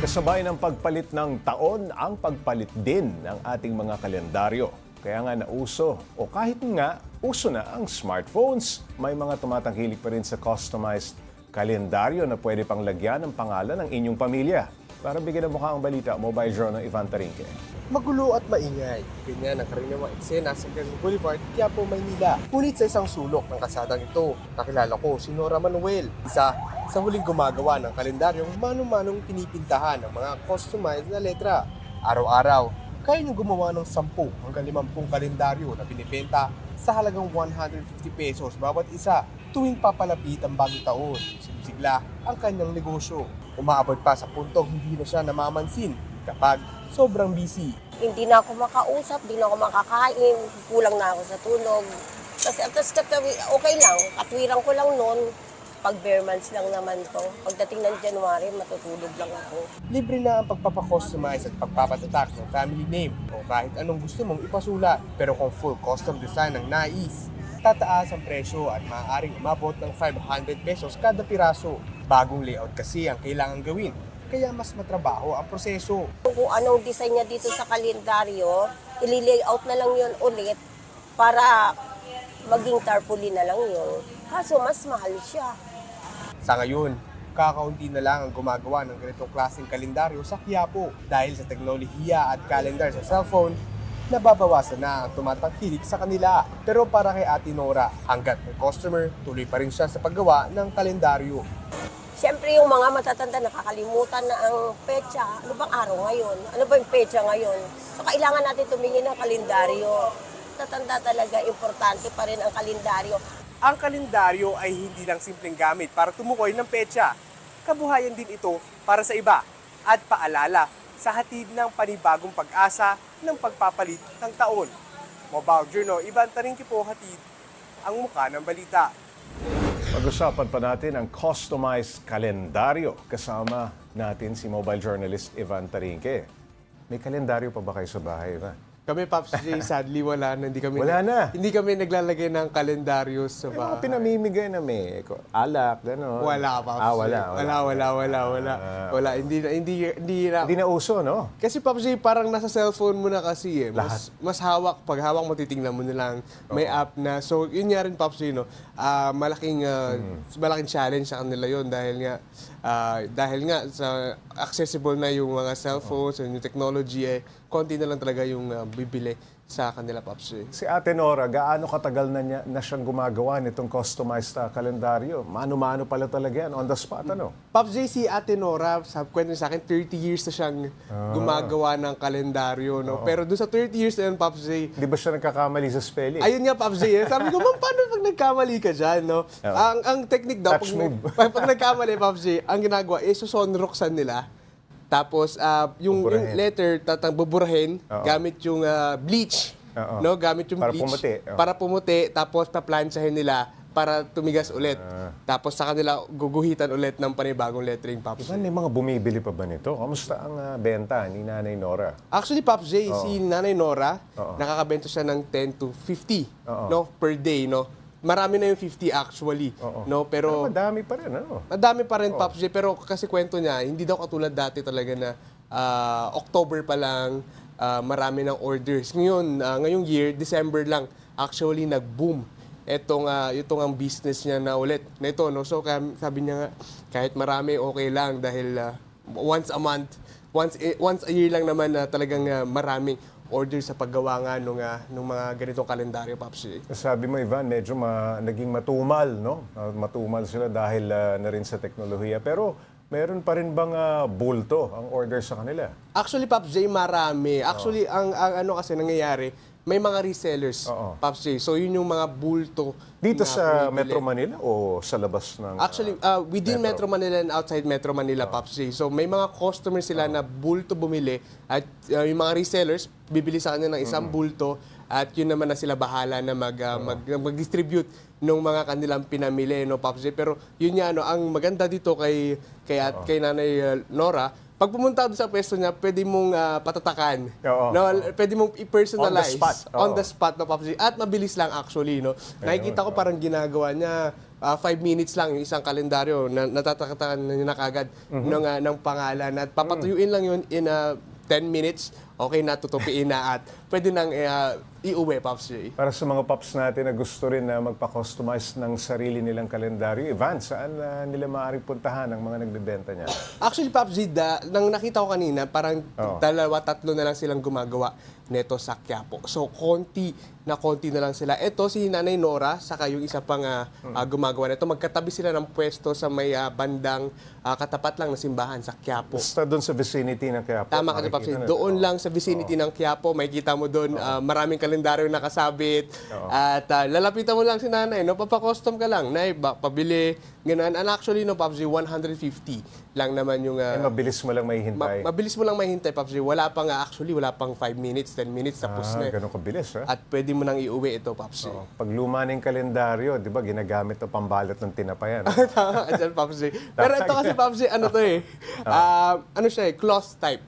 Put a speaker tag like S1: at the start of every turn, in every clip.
S1: Kasabay ng pagpalit ng taon, ang pagpalit din ng ating mga kalendaryo. Kaya nga nauso, o kahit nga uso na ang smartphones, may mga tumatangkilik pa rin sa customized kalendaryo na pwede pang lagyan ng pangalan ng inyong pamilya. Para bigyan ng mukha ang balita, Mobile Journal Ivan Tarinque.
S2: Magulo at maingay. Ganyan ang karaniwang eksena sa Quezon Boulevard, Quiapo, Maynila. Ngunit sa isang sulok ng kasadang ito, nakilala ko si Nora Manuel, isa sa huling gumagawa ng kalendaryong mano-manong pinipintahan ng mga customized na letra. Araw-araw, kaya niyang gumawa ng 10 hanggang 50 kalendaryo na binibenta sa halagang 150 pesos bawat isa tuwing papalapit ang bagong taon. Sinisigla ang kanyang negosyo. Umaabot pa sa puntong hindi na siya namamansin kapag sobrang busy.
S3: Hindi na ako makausap, hindi na ako makakain, kulang na ako sa tulog. Tapos okay lang, katwiran ko lang noon, pag bare months lang naman to. Pagdating ng January, matutulog lang ako.
S2: Libre na ang pagpapakustomize at pagpapatatak ng family name o kahit anong gusto mong ipasulat. Pero kung full custom design ang nais, tataas ang presyo at maaaring umabot ng 500 pesos kada piraso. Bagong layout kasi ang kailangan gawin, kaya mas matrabaho ang proseso.
S3: Kung anong design niya dito sa kalendaryo, ili-layout na lang yun ulit para maging tarpaulin na lang yun. Kaso mas mahal siya.
S2: Sa ngayon, kakaunti na lang ang gumagawa ng ganitong klaseng kalendaryo sa Quiapo. Dahil sa teknolohiya at calendar sa cellphone, nababawasan na ang tumatangkilik sa kanila. Pero para kay Ate Nora, hanggat may customer, tuloy pa rin siya sa paggawa ng kalendaryo.
S3: Siyempre yung mga matatanda nakakalimutan na ang petsa. Ano bang araw ngayon? Ano ba yung petsa ngayon? So kailangan natin tumingin ng kalendaryo. Tatanda talaga, importante pa rin ang kalendaryo.
S2: Ang kalendaryo ay hindi lang simpleng gamit para tumukoy ng petsa. Kabuhayan din ito para sa iba at paalala sa hatid ng panibagong pag-asa ng pagpapalit ng taon. Mobile Journal, Ivan Tarinque po, hatid ang mukha ng balita.
S1: Pag-usapan pa natin ang customized kalendaryo. Kasama natin si mobile journalist Ivan Tarinque. May kalendaryo pa ba kayo sa bahay, Ivan?
S2: Kami, Pops J, sadly wala na.
S1: Wala na.
S2: Hindi kami naglalagay ng kalendaryo sa
S1: May mga
S2: bahay.
S1: pinamimigay na may alak, gano'n.
S2: Wala, Pops J. Wala.
S1: Hindi na uso, no?
S2: Kasi Pops J, parang nasa cellphone mo na kasi eh.
S1: Lahat.
S2: Mas hawak. Pag hawak mo, titingnan mo na lang. May app na. So, yun nga rin, Pops J, no? Malaking challenge sa kanila yun dahil nga sa accessible na yung mga cellphones and yung technology eh, konti na lang talaga yung bibili sa kanila, Pops J.
S1: Si Ate Nora, gaano katagal na siyang gumagawa nitong customized kalendaryo? Mano-mano pala talaga yan, on the spot, ano?
S2: Pops J, si Ate Nora, kwento niya sa akin, 30 years na siyang gumagawa ng kalendaryo, no? Pero doon sa 30 years na yun, Pops J,
S1: Di ba siya nagkakamali sa spelling?
S2: ayun nga, Pops J, eh. Sabi ko, ma'am, paano pag nagkamali ka dyan, no? Ang technique daw,
S1: Touch move.
S2: pag nagkamali, Pops J, ang ginagawa, susonroxan nila. Tapos, yung
S1: Buburahin.
S2: letter, buburahin,
S1: Oo.
S2: gamit yung bleach.
S1: Oo.
S2: No? Gamit yung
S1: Para
S2: bleach.
S1: pumuti. Oo.
S2: Para pumuti. Tapos, paplansyahin nila para tumigas ulit. Tapos, sa kanila, guguhitan ulit ng panibagong lettering, Pops J.
S1: Ivan, may mga bumibili pa ba nito? Kamusta ang benta ni Nanay Nora?
S2: Actually, Pops J, si Nanay Nora,
S1: Oo.
S2: nakakabenta siya ng 10 to 50
S1: Oo.
S2: no, per day. No? Marami na yung 50 actually.
S1: Oo.
S2: No? Pero
S1: Madami pa rin, ano?
S2: madami pa rin, Pops J. Pero kasi kwento niya, hindi daw katulad dati talaga na October pa lang, marami ng orders. Ngayon, ngayong year, December lang, actually nag-boom itong ang business niya na ulit. Na ito, no? So sabi niya nga, kahit marami, okay lang dahil once a month, once a year lang naman na talagang maraming order sa paggawa nga nung mga ganitong kalendaryo, Pops J.
S1: Sabi mo, Ivan, medyo naging matumal, no? Matumal sila dahil na rin sa teknolohiya. Pero meron pa rin bang bulto ang order sa kanila?
S2: Actually, Pops J, marami. Actually, ang ano kasi nangyayari, may mga resellers,
S1: Oo.
S2: Pops J. So, yun yung mga bulto.
S1: Dito
S2: na
S1: sa
S2: bumibili.
S1: Metro Manila o sa labas ng...
S2: Actually, within Metro Manila and outside Metro Manila, Pops J. So, may mga customers sila na bulto bumili at yung mga resellers, bibili sa kanya ng isang bulto at yun naman na sila bahala na mag-distribute ng mga kanilang pinamili, no, Pops J. Pero yun nga, no, ang maganda dito kay Nanay Nora, pag pumunta doon sa pwesto niya, pwede mong patatakan.
S1: Oo.
S2: No, pwede mong i-personalize.
S1: On the spot. Oo.
S2: On the spot, no, Pops J. At mabilis lang actually, no. Nakikita ko parang ginagawa niya 5 minutes lang yung isang kalendaryo na natatakatan na kagad ng pangalan at papatuyuin lang yun in 10 minutes, okay na, tutupiin na at pwede nang iuwi, Pops J.
S1: Para sa mga paps natin na gusto rin na magpa-customize ng sarili nilang kalendaryo, Ivan, saan nila maaaring puntahan ang mga nagbebenta niya?
S2: Actually, Pops J, nang nakita ko kanina, parang
S1: Oo.
S2: 2-3 na lang silang gumagawa neto sa Quiapo. So, konti na lang sila. Ito, si Nanay Nora, saka yung isa pang gumagawa nito. Magkatabi sila ng pwesto sa may bandang katapat lang na simbahan sa Quiapo.
S1: Basta doon sa vicinity ng Quiapo.
S2: Tama ka, Pops J. Doon lang sa vicinity ng Quiapo, may kita mo doon, maraming kalendaryo nakasabit. At lalapitan mo lang si Nanay, no? Papa-custom ka lang, Nay, pabili, ganun. And actually, no, Pops J, 150 lang naman yung...
S1: mabilis mo lang mahihintay.
S2: mabilis mo lang mahintay, Pops J. Wala pang 5 minutes, 10 minutes, tapos na.
S1: Ganun kabilis, ha?
S2: At pwede mo nang iuwi ito, Pops J.
S1: Pag luma ng kalendaryo, di ba, ginagamit to pambalot ng tinapayan.
S2: Tama ka dyan, Pops J. Pero ito kasi, Pops J, ano to eh, ano siya eh, cloth type.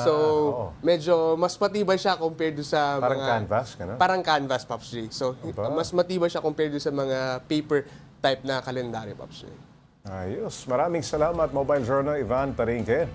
S2: So,
S1: oo.
S2: medyo mas matibay siya compared do sa
S1: Parang
S2: mga...
S1: canvas, gano'n?
S2: Parang canvas, Pops J. So,
S1: Aba.
S2: mas matibay siya compared do sa mga paper type na kalendaryo, Pops J.
S1: Ayos. Maraming salamat, Mobile Journal, Ivan Tarinque.